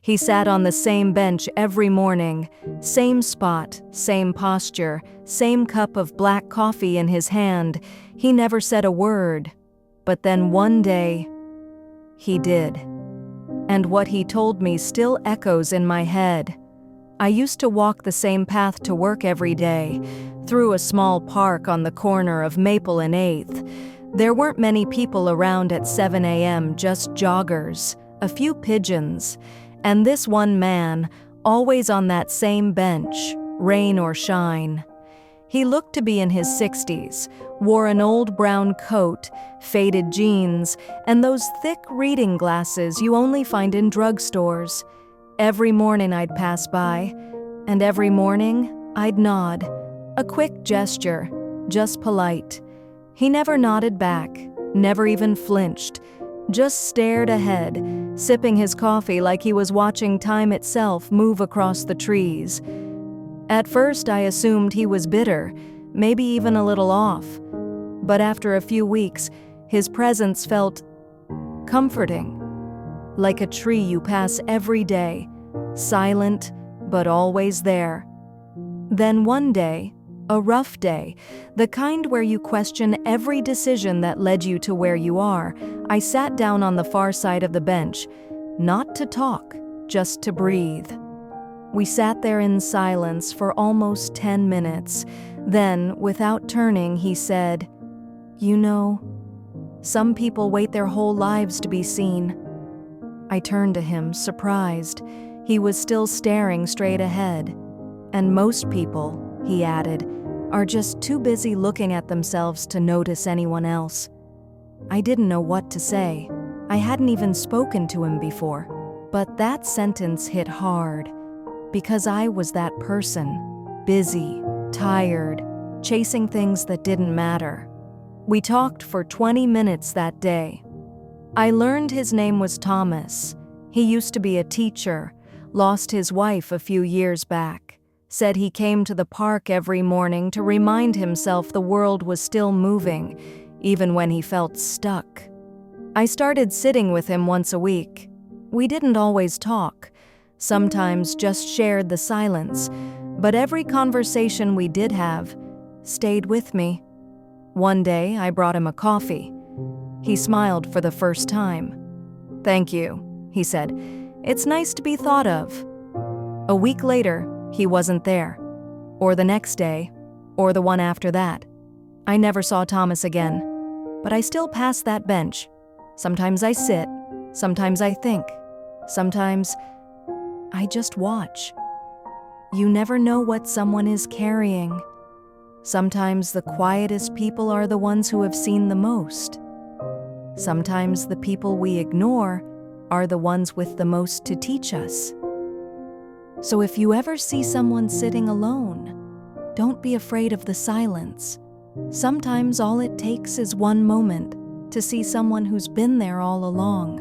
He sat on the same bench every morning, same spot, same posture, same cup of black coffee in his hand. He never said a word. But then one day, he did. And what he told me still echoes in my head. I used to walk the same path to work every day, through a small park on the corner of Maple and 8th. There weren't many people around at 7 a.m., just joggers, a few pigeons, and this one man, always on that same bench, rain or shine. He looked to be in his 60s, wore an old brown coat, faded jeans, and those thick reading glasses you only find in drugstores. Every morning I'd pass by, and every morning I'd nod. A quick gesture, just polite. He never nodded back, never even flinched, just stared ahead, sipping his coffee like he was watching time itself move across the trees. At first I assumed he was bitter, maybe even a little off. But after a few weeks, his presence felt comforting, like a tree you pass every day, silent but always there. Then one day, a rough day, the kind where you question every decision that led you to where you are, I sat down on the far side of the bench, not to talk, just to breathe. We sat there in silence for almost 10 minutes. Then, without turning, he said, "You know, some people wait their whole lives to be seen." I turned to him, surprised. He was still staring straight ahead. "And most people," he added, "are just too busy looking at themselves to notice anyone else." I didn't know what to say. I hadn't even spoken to him before. But that sentence hit hard, because I was that person, busy, tired, chasing things that didn't matter. We talked for 20 minutes that day. I learned his name was Thomas. He used to be a teacher, lost his wife a few years back. Said he came to the park every morning to remind himself the world was still moving, even when he felt stuck. I started sitting with him once a week. We didn't always talk, sometimes just shared the silence, but every conversation we did have stayed with me. One day, I brought him a coffee. He smiled for the first time. "Thank you," he said. "It's nice to be thought of." A week later, he wasn't there, or the next day, or the one after that. I never saw Thomas again, but I still pass that bench. Sometimes I sit, sometimes I think, sometimes I just watch. You never know what someone is carrying. Sometimes the quietest people are the ones who have seen the most. Sometimes the people we ignore are the ones with the most to teach us. So if you ever see someone sitting alone, don't be afraid of the silence. Sometimes all it takes is one moment to see someone who's been there all along.